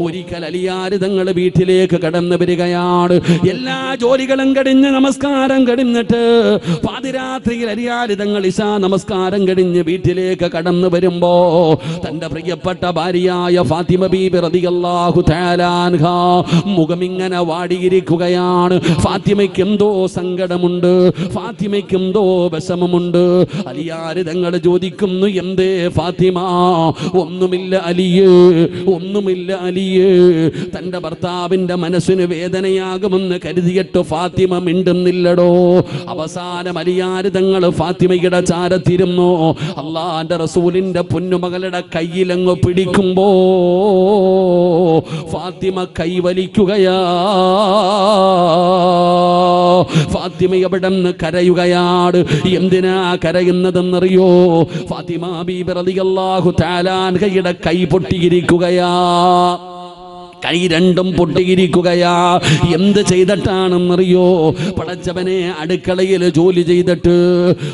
ഒരിക്കൽ അലിയാര് തങ്ങൾ വീട്ടിലേക്ക് കടന്നു വരികയാണ്. എല്ലാ ജോലികളും കഴിഞ്ഞ് നമസ്കാരം കഴിഞ്ഞിട്ട് പാതിരാത്രിയിൽ അലിയാര് തങ്ങൾ ഇശാ നമസ്കാരം കഴിഞ്ഞ് വീട്ടിലേക്ക് കടന്നു വരുമ്പോ തന്റെ പ്രിയപ്പെട്ട ഭാര്യയായ ഫാത്തിമ ബീബി റളിയല്ലാഹു തആല അൻഹ മുഖമിങ്ങനെ വാടിയിരിക്കുകയാണ്. ഫാത്തിമയ്ക്ക് എന്തോ സങ്കടമുണ്ട്, ഫാത്തിമയ്ക്ക് എന്തോ വിഷമമുണ്ട്. അലിയാര് തങ്ങൾ ചോദിക്കുന്നു, എന്തേ ഫാത്തിമ? ഒന്നുമില്ല അലിയേ, ഒന്നുമില്ല അലിയേ. തന്റെ ഭർത്താവിന്റെ മനസ്സിന് വേദനയാകുമെന്ന് കരുതിയിട്ട് ഫാത്തിമ മിണ്ടുന്നില്ലടോ. അവസാനം അലിയാര് തങ്ങൾ ഫാത്തിമയുടെ ചാരത്തിരുന്നു. അള്ളാന്റെ റസൂലിന്റെ പൊന്നുമകളുടെ കയ്യിലങ്ങ് പിടിക്കുമ്പോ ഫാത്തിമ കൈവലിക്കുകയാ. ഫാത്തിമ എവിടെ നിന്ന് കരയുകയാണ്. എന്തിനാ കരയുന്നതെന്നറിയോ? ഫാത്തിമ ബീബി റളിയല്ലാഹു തആല അൻഹയുടെ കൈ പൊട്ടിയിരിക്കുകയാ. കൈ രണ്ടും പൊട്ടിയിരിക്കുകയാ. എന്ത് ചെയ്തിട്ടാണെന്നറിയോ? പടച്ചവനെ, അടുക്കളയിൽ ജോലി ചെയ്തിട്ട്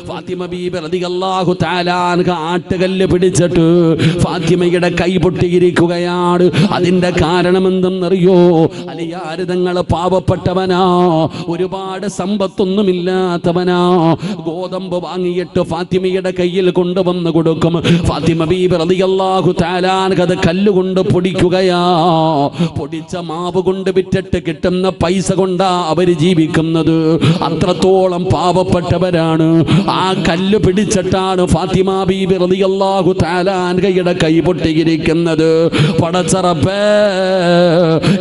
ഫാത്തിമ ബീബി റളിയല്ലാഹു തആല അൻഹ ആട്ടുകല്ല് പിടിച്ചിട്ട് ഫാത്തിമയുടെ കൈ പൊട്ടിയിരിക്കുകയാണ്. അതിന്റെ കാരണം എന്തെന്നറിയോ? അലിയാര് തങ്ങൾ പാവപ്പെട്ടവനാ, ഒരുപാട് സമ്പത്തൊന്നുമില്ലാത്തവനാ. ഗോതമ്പ് വാങ്ങിയിട്ട് ഫാത്തിമയുടെ കയ്യിൽ കൊണ്ടുവന്ന് കൊടുക്കും. ഫാത്തിമ ബീബി റളിയല്ലാഹു തആല അൻഹ അത് കല്ലുകൊണ്ട് പൊടിക്കുകയാ. പൊടിച്ച മാവ് കൊണ്ട് വിറ്റിട്ട് കിട്ടുന്ന പൈസ കൊണ്ടാ അവര് ജീവിക്കുന്നത്. അത്രത്തോളം പാവപ്പെട്ടവരാണ്. ആ കല്ല് പിടിച്ചിട്ടാണ് ഫാത്തിമ ബീബി റളിയല്ലാഹു തആല അൻഹയുടെ കൈ പൊട്ടിയിരിക്കുന്നത്. പടച്ച റബ്ബേ,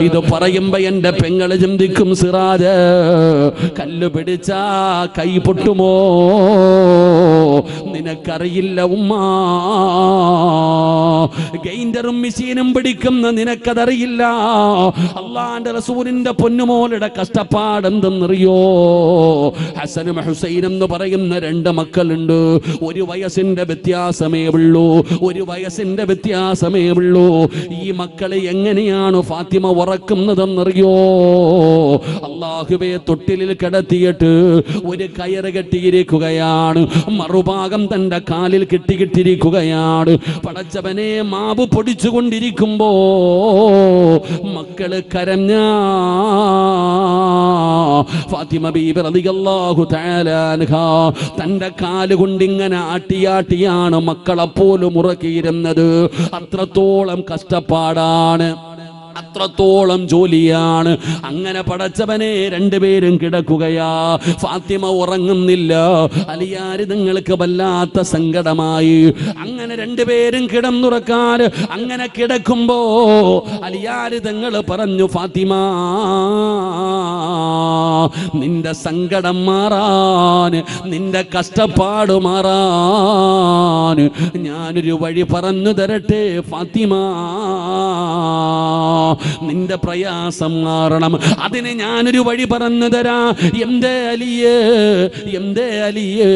ഇത് പറയുമ്പോ എന്റെ പെങ്ങള് ചിന്തിക്കും, സിറാജ്, കല്ല് പിടിച്ചാ കൈ പൊട്ടുമോ? നിനക്കറിയില്ല ഉമ്മ. ഗൈൻഡറും മെഷീനും പിടിക്കുന്ന നിനക്കതറിയില്ല. അള്ളാന്റെ റസൂലിന്റെ പൊന്നുമോളുടെ കഷ്ടപ്പാട് എന്തെന്നറിയോ? ഹസനും ഹുസൈനും എന്ന് പറയുന്ന രണ്ട് മക്കളുണ്ട്. ഒരു വയസ്സിന്റെ വ്യത്യാസമേ ഉള്ളൂ, ഒരു വയസ്സിന്റെ വ്യത്യാസമേ ഉള്ളൂ. ഈ മക്കളെ എങ്ങനെയാണ് ഫാത്തിമ ഉറക്കുന്നതെന്നറിയോ? അള്ളാഹുവേ, തൊട്ടിലിൽ കിടത്തിയിട്ട് ഒരു കയറ് കെട്ടിയിരിക്കുകയാണ്, മറുഭാഗം തന്റെ കാലിൽ കെട്ടിക്കിട്ടിരിക്കുകയാണ്. പടച്ചവനെ, മാവ് പൊടിച്ചുകൊണ്ടിരിക്കുമ്പോ മക്കള് കരഞ്ഞ ഫാത്തിമ ബീബി റളിയല്ലാഹു തആല അൻഹ തന്റെ കാലുകൊണ്ട് ഇങ്ങനെ ആട്ടിയാട്ടിയാണ് മക്കളെപ്പോലും ഉറക്കിയിരുന്നത്. അത്രത്തോളം കഷ്ടപ്പാടാണ്, അത്രത്തോളം ജോലിയാണ്. അങ്ങനെ പടച്ചവനെ, രണ്ടുപേരും കിടക്കുകയാ. ഫാത്തിമ ഉറങ്ങുന്നില്ല. അലിയാര് നിങ്ങൾക്ക് വല്ലാത്ത സങ്കടമായി. അങ്ങനെ രണ്ടുപേരും കിടന്നുറക്കാൻ അങ്ങനെ കിടക്കുമ്പോ അലിയാര് തങ്ങൾ പറഞ്ഞു, ഫാത്തിമ, നിന്റെ സങ്കടം മാറാൻ, നിന്റെ കഷ്ടപ്പാട് മാറാൻ ഞാനൊരു വഴി പറഞ്ഞു തരട്ടെ ഫാത്തിമ. നിന്റെ പ്രയാസം മാറണം, അതിന് ഞാനൊരു വഴി പറഞ്ഞു തരാ. എന്തേ അലിയേ, എന്തേ അലിയേ?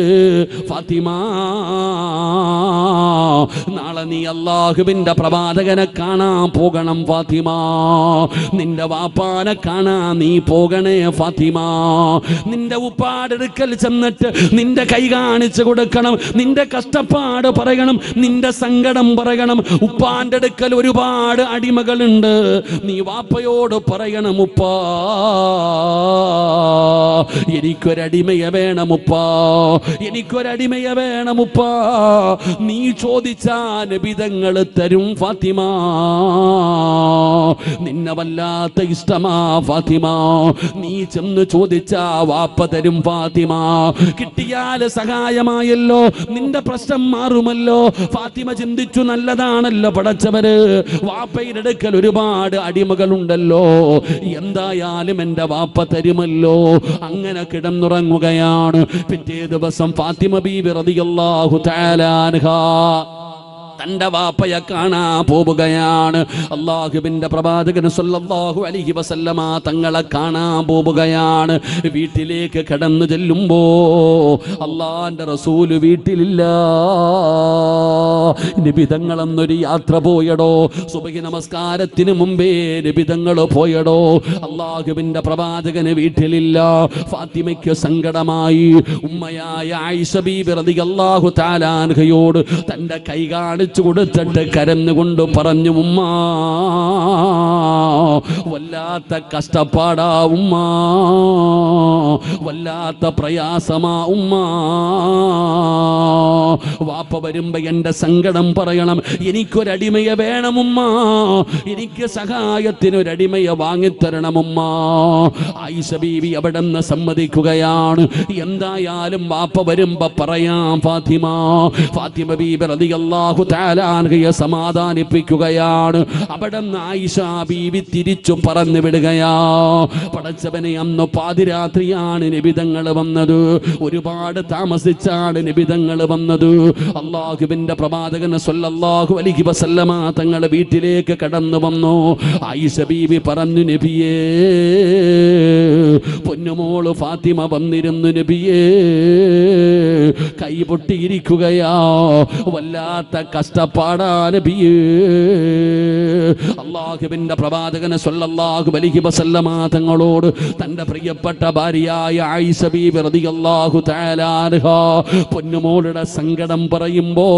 ഫാത്തിമ, നാളെ നീ അല്ലാഹുവിന്റെ പ്രവാചകനെ കാണാൻ പോകണം ഫാത്തിമ. നിന്റെ വാപ്പാനെ കാണാൻ നീ പോകണേ ഫാത്തിമ. നിന്റെ ഉപ്പാടെടുക്കൽ ചെന്നിട്ട് നിന്റെ കൈ കാണിച്ചു കൊടുക്കണം, നിന്റെ കഷ്ടപ്പാട് പറയണം, നിന്റെ സങ്കടം പറയണം. ഉപ്പാന്റെ അടുക്കൽ ഒരുപാട് അടിമകളുണ്ട്. നീ വാപ്പയോട് പറയണം, ഉപ്പാ, എനിക്കൊരടിമയെ വേണം ഉപ്പാ, എനിക്കൊരടിമയെ വേണം ഉപ്പാ. നീ ചോദിച്ചാ നബിതങ്ങൾ തരും ഫാത്തിമ. നിന്നെ വല്ലാത്ത ഇഷ്ടമാ ഫാത്തിമ. നീ ചെന്ന് ചോദിച്ചാ വാപ്പ തരും ഫാത്തിമ. കിട്ടിയാൽ സഹായമായല്ലോ, നിന്റെ പ്രശ്നം മാറുമല്ലോ. ഫാത്തിമ ചിന്തിച്ചു, നല്ലതാണല്ലോ പടച്ചവര്, വാപ്പയുടെ അടുക്കൽ ഒരുപാട് അടിമകളുണ്ടല്ലോ, എന്തായാലും എന്റെ വാപ്പ തരുമല്ലോ. അങ്ങനെ കിടന്നുറങ്ങുകയാണ്. പിറ്റേ ദിവസം ഫാത്തിമ ബീബി റളിയല്ലാഹു തആല അൻഹ തന്റെ വാപ്പയെ കാണാൻ പോവുകയാണ്. അല്ലാഹുവിന്റെ പ്രവാചകൻ സല്ലല്ലാഹു അലൈഹി വസല്ലമ തങ്ങളെ കാണാൻ പോവുകയാണ്. വീട്ടിലേക്ക് കടന്നു ചെല്ലുമ്പോ അല്ലാഹുവിന്റെ റസൂല് വീട്ടിലില്ല. നബി തങ്ങളെന്നൊരു യാത്ര പോയടോ. സുബഹി നമസ്കാരത്തിന് മുമ്പേ നബി തങ്ങൾ പോയടോ. അല്ലാഹുവിന്റെ പ്രവാചകന് വീട്ടിലില്ല. ഫാത്തിമയ്ക്ക് സങ്കടമായി. ഉമ്മയായ ആയിഷ ബീബി റളിയല്ലാഹു തആല അൻഹയോട് തന്റെ കൈ കാണിച്ചു കൊടുത്തിട്ട് കരഞ്ഞുകൊണ്ട് പറഞ്ഞു, ഉമ്മ, വല്ലാത്ത കഷ്ടപ്പാടാ ഉമ്മ, വല്ലാത്ത പ്രയാസമാ ഉമ്മ. വാപ്പ വരുമ്പോ എന്റെ സങ്കടം പറയണം, എനിക്കൊരടിമയെ വേണമുമ്മ, എനിക്ക് സഹായത്തിനൊരടിമയെ വാങ്ങിത്തരണമുമ്മ. ആയിഷ ബീവി അവിടെ നിന്ന് സമ്മതിക്കുകയാണ്. എന്തായാലും വാപ്പ വരുമ്പോ പറയാം ഫാത്തിമ. ഫാത്തിമ ബീബി റളിയല്ലാഹു തആല അൻഹയെ സമാധാനിപ്പിക്കുകയാണ്. അവിടെ നിന്ന് ആയിഷ ബീവി തിരിച്ചു പറഞ്ഞു വിടുകയാ. പടച്ചവനെ, അന്ന് പാതിരാത്രിയാണ് നിബിതങ്ങൾ വന്നത്, ഒരുപാട് താമസിച്ചാണ് നിബിതങ്ങൾ വന്നത്. അല്ലാഹുവിന്റെ പ്രവാചകൻ സ്വല്ലല്ലാഹു അലൈഹി വസല്ലമ തങ്ങളുടെ വീട്ടിലേക്ക് കടന്നു വന്നു. ആയിഷ ബീവി പറഞ്ഞു, നബിയേ, പൊന്നുമോള് ഫാത്തിമ വന്നിരുന്നു നബിയേ, കൈ പൊട്ടിയിരിക്കുകയാ, വല്ലാത്ത കഷ്ടപ്പാടാ നബിയേ. അല്ലാഹുവിന്റെ പ്രവാചകൻ സ്വല്ലല്ലാഹു അലൈഹി വസല്ലമ തങ്ങളോട് തന്റെ പ്രിയപ്പെട്ട ഭാര്യയായ ആയിഷ ബീബി റളിയല്ലാഹു തആല അൻഹാ പൊന്നുമോളുടെ സങ്കടം പറയുമ്പോ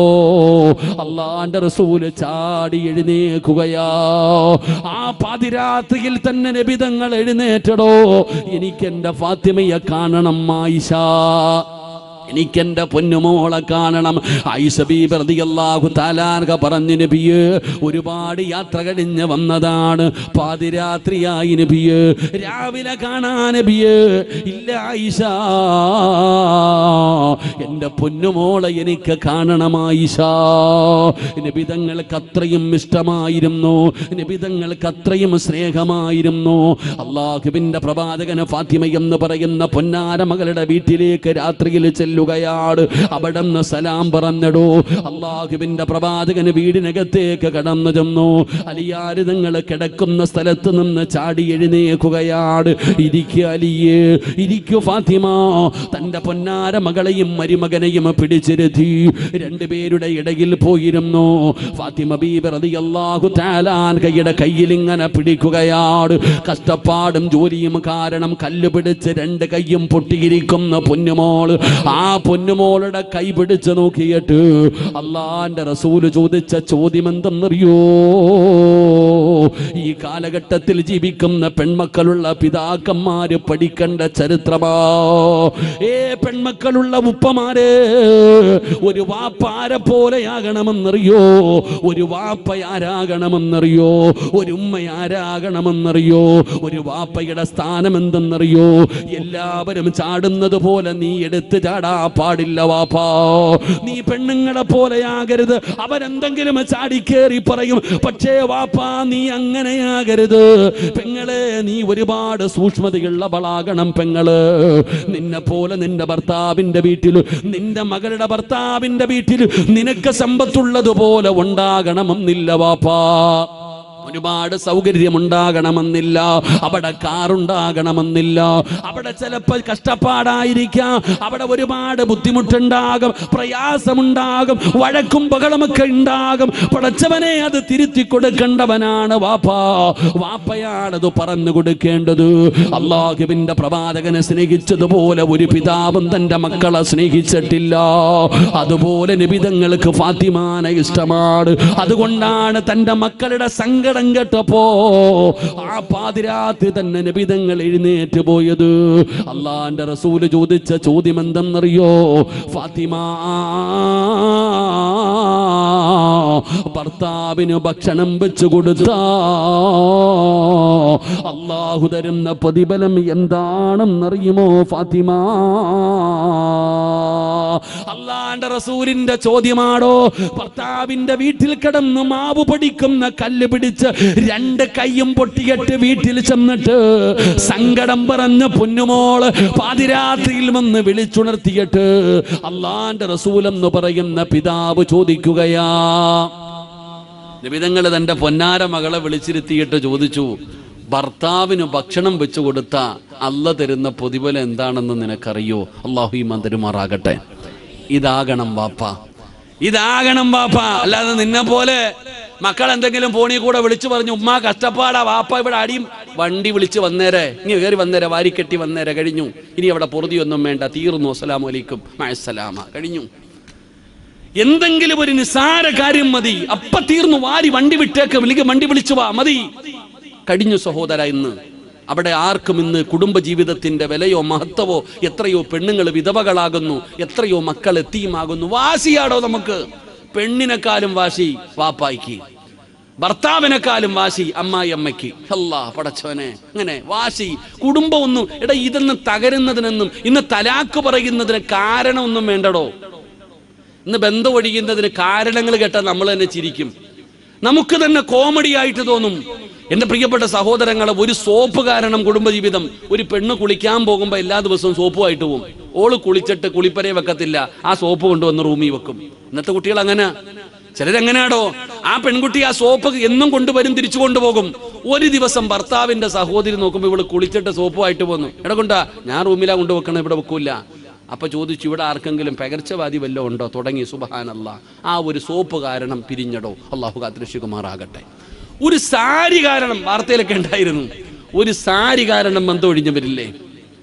അല്ലാഹുവിന്റെ റസൂല് ചാടി എഴുന്നേൽക്കുകയാ. ആ പാതിരാത്രിയിൽ തന്നെ നബി തങ്ങൾ എഴുന്നേറ്റടോ, എനിക്കെന്റെ ഫാത്തിമയെ കാണണം ആയിഷ, എനിക്കെന്റെ പൊന്നുമോളെ കാണണം. ആയിഷ ബീബി റളിയല്ലാഹു തആല അൻഹ പറഞ്ഞു, നബിയേ, ഒരുപാട് യാത്ര കഴിഞ്ഞ് വന്നതാണ്, പാതിരാത്രിയായി നബിയേ, രാവിലെ കാണാൻ നബിയേ. ഇല്ല ആയിഷ, എന്റെ പൊന്നുമോളെ എനിക്ക് കാണണം ആയിഷ. നബിതങ്ങൾക്ക് അത്രയും ഇഷ്ടമായിരുന്നു, നബിതങ്ങൾക്ക് അത്രയും സ്നേഹമായിരുന്നു. അല്ലാഹുവിന്റെ പ്രവാചകന് ഫാത്തിമ എന്ന് പറയുന്ന പൊന്നാര മകളുടെ വീട്ടിലേക്ക് രാത്രിയിൽ ചെല്ലുകയാണ്. അവിടെ നിന്ന് സലാം പറഞ്ഞടോ. അല്ലാഹുവിന്റെ പ്രവാചകന് വീടിനകത്തേക്ക് കടന്നു ചെന്നു. അലിയാർ തങ്ങൾ കിടക്കുന്ന സ്ഥലത്ത് നിന്ന് ചാടി എഴുന്നേൽക്കുകയാണ്. ഇരിക്കു അലിയേ, ഇരിക്കു ഫാത്തിമ. തന്റെ പൊന്നാര മകളെയും മരുമകനെയും പിടിച്ചിരുത്തി രണ്ടുപേരുടെ ഇടയിൽ പോയിരുന്നു. ഫാത്തിമ ബീബി റളിയല്ലാഹു തആല അൻഹയുടെ കയ്യിൽ ഇങ്ങനെ പിടിക്കുകയാണ്. കഷ്ടപ്പാടും ജോലിയും കാരണം കല്ല് പിടിച്ച് രണ്ട് കൈയും പൊട്ടിയിരിക്കുന്ന പൊന്നുമോൾ ആ പൊന്നുമോളുടെ കൈ പിടിച്ച് നോക്കിയിട്ട് അല്ലാഹുവിന്റെ റസൂല് ചോദിച്ച ചോദ്യം എന്തെന്നറിയോ? ഈ കാലഘട്ടത്തിൽ ജീവിക്കുന്ന പെൺമക്കളുള്ള പിതാക്കന്മാര് പഠിക്കേണ്ട ചരിത്രമാ. പെൺമക്കളുള്ള ഉപ്പമാര് ഒരു വാപ്പാരെ പോലെയാകണമെന്നറിയോ? ഒരു വാപ്പയാരാകണമെന്നറിയോ? ഒരു ഉമ്മയാരാകണമെന്നറിയോ? ഒരു വാപ്പയുടെ സ്ഥാനം എന്തെന്നറിയോ? എല്ലാവരും ചാടുന്നത് പോലെ നീ എടുത്ത് ചാടാ പാടില്ല വാപ്പാ. നീ പെണ്ണുങ്ങളെ പോലെയാകരുത്. അവരെന്തെങ്കിലും ചാടിക്കേറി പറയും, പക്ഷേ വാപ്പാ നീ അങ്ങനെയാകരുത്. പെങ്ങളെ, നീ ഒരുപാട് സൂക്ഷ്മതയുള്ളവളാകണം പെങ്ങള്. നിന്നെ പോലെ നിന്റെ ഭർത്താവിന്റെ വീട്ടിൽ, നിന്റെ മകളുടെ ഭർത്താവിന്റെ വീട്ടിൽ നിനക്ക് സമ്പത്തുള്ളതുപോലെ ഉണ്ടാകണമെന്നില്ല വാപ്പാ. ഒരുപാട് സൗകര്യമുണ്ടാകണമെന്നില്ല, അവിടെ കാറുണ്ടാകണമെന്നില്ല, അവിടെ ചിലപ്പോൾ കഷ്ടപ്പാടായിരിക്കാം, അവിടെ ഒരുപാട് ബുദ്ധിമുട്ടുണ്ടാകും, പ്രയാസമുണ്ടാകും, വഴക്കും ബഹളമൊക്കെ ഉണ്ടാകും. പടച്ചവനെ, അത് തിരുത്തി കൊടുക്കേണ്ടവനാണ് വാപ്പാ. വാപ്പയാണത് പറഞ്ഞു കൊടുക്കേണ്ടത്. അല്ലാഹുവിന്റെ പ്രവാചകനെ സ്നേഹിച്ചതുപോലെ ഒരു പിതാവും തന്റെ മക്കളെ സ്നേഹിച്ചിട്ടില്ല. അതുപോലെ നബിതങ്ങൾക്ക് ഫാത്തിമാനെ ഇഷ്ടമാണ്. അതുകൊണ്ടാണ് തന്റെ മക്കളുടെ സങ്കടം കേട്ടപ്പോ ആ പാതിരാത്രി തന്നെ നബിതങ്ങൾ എഴുന്നേറ്റ് പോയത്. അല്ലാഹുവിന്റെ റസൂല് ചോദിച്ച ചോദ്യം എന്തെന്നറിയോ? ഫാത്തിമ, ഭർത്താവിന് ഭക്ഷണം വെച്ചു കൊടുത്ത അല്ലാഹു തരുന്ന പ്രതിഫലം എന്താണെന്നറിയുമോ ഫാത്തിമ? അല്ലാഹുവിന്റെ റസൂലിന്റെ ചോദ്യമാണോ? ഭർത്താവിന്റെ വീട്ടിൽ കിടന്ന് മാവ് പൊടിക്കുന്ന കല്ല് പിടിച്ച് രണ്ട് കൈയും പൊട്ടിയിട്ട് വീട്ടിൽ ചെന്നിട്ട് സങ്കടം പറഞ്ഞ പൊന്നുമോള് പാതിരാത്രിയിൽ വന്ന് വിളിച്ചുണർത്തിയിട്ട് അല്ലാഹുവിന്റെ റസൂൽ എന്ന് പറയുന്ന പിതാവ് ചോദിക്കുകയാ. നബിതങ്ങൾ തന്റെ പൊന്നാര മകളെ വിളിച്ചിരുത്തിയിട്ട് ചോദിച്ചു, ഭർത്താവിന് ഭക്ഷണം വെച്ചു കൊടുത്ത അല്ല തരുന്ന പ്രതിഫലം എന്താണെന്ന് നിനക്കറിയോ? അല്ലാഹു ഈമാൻ തരുമാറാകട്ടെ. ഇതാകണം വാപ്പ, ഇതാകണം വാപ്പ. അല്ലാതെ നിന്നെ പോലെ മക്കൾ എന്തെങ്കിലും ഫോണിൽ കൂടെ വിളിച്ചു പറഞ്ഞു, ഉമ്മ കഷ്ടപ്പാടാ വാപ്പ, ഇവിടെ അടിയും, വണ്ടി വിളിച്ച് വന്നേരെ, ഇനി കയറി വന്നേരെ, വാരിക്കെട്ടി വന്നേരെ, കഴിഞ്ഞു, ഇനി അവിടെ പൊറുതിയൊന്നും വേണ്ട, തീർന്നു, അസ്സലാമു അലൈക്കും, മഅസ്സലാമ, കഴിഞ്ഞു. എന്തെങ്കിലും ഒരു നിസ്സാര കാര്യം മതി, അപ്പ തീർന്നു, വാരി വണ്ടി വിട്ടേക്ക്, വണ്ടി വിളിച്ചു വാ, മതി. കഴിഞ്ഞു സഹോദര. ഇന്ന് അവിടെ ആർക്കും ഇന്ന് കുടുംബജീവിതത്തിന്റെ വിലയോ മഹത്വമോ, എത്രയോ പെണ്ണുങ്ങൾ വിധവകളാകുന്നു, എത്രയോ മക്കൾ എത്തിയുമാകുന്നു. വാശിയാടോ നമുക്ക്? പെണ്ണിനെക്കാളും വാശി വാപ്പായിക്ക്, ഭർത്താവിനെക്കാളും വാശി അമ്മായി അമ്മയ്ക്ക്. അല്ലാ പടച്ചോനെ, അങ്ങനെ വാശി. കുടുംബം ഒന്നും ഇതൊന്നും തകരുന്നതിനൊന്നും, ഇന്ന് തലാക്ക് പറയുന്നതിന് കാരണമൊന്നും വേണ്ടടോ. ഇന്ന് ബന്ധം ഒഴിയുന്നതിന് കാരണങ്ങൾ കേട്ടാൽ നമ്മൾ തന്നെ ചിരിക്കും, നമുക്ക് തന്നെ കോമഡി ആയിട്ട് തോന്നും. എന്റെ പ്രിയപ്പെട്ട സഹോദരങ്ങളെ, ഒരു സോപ്പ് കാരണം കുടുംബജീവിതം. ഒരു പെണ്ണ് കുളിക്കാൻ പോകുമ്പോൾ എല്ലാ ദിവസവും സോപ്പുമായിട്ട് പോകും. ഓള് കുളിച്ചിട്ട് കുളിപ്പരയെ വെക്കത്തില്ല, ആ സോപ്പ് കൊണ്ടുവന്ന് റൂമിൽ വെക്കും. ഇന്നത്തെ കുട്ടികൾ അങ്ങനെ, ചിലരെങ്ങനെയാടോ, ആ പെൺകുട്ടി ആ സോപ്പ് എന്നും കൊണ്ടുവരും, തിരിച്ചു കൊണ്ടുപോകും. ഒരു ദിവസം ഭർത്താവിന്റെ സഹോദരി നോക്കുമ്പോൾ ഇവള് കുളിച്ചിട്ട് സോപ്പുമായിട്ട് പോന്നു. കൊണ്ടാ ഞാൻ റൂമിലാ കൊണ്ടുവെക്കണം, ഇവിടെ വെക്കൂല. അപ്പൊ ചോദിച്ചു, ഇവിടെ ആർക്കെങ്കിലും പകർച്ചവാദി വല്ലതും ഉണ്ടോ? തുടങ്ങി. സുബ്ഹാനല്ലാഹ്, ആ ഒരു സോപ്പ് കാരണം പിരിഞ്ഞടോ. അള്ളാഹു കാത്തുരക്ഷിക്കുമാറാകട്ടെ. ഒരു സാരി കാരണം വാർത്തയിലൊക്കെ ഉണ്ടായിരുന്നു, ഒരു സാരി കാരണം ബന്ധം ഒഴിഞ്ഞവരില്ലേ?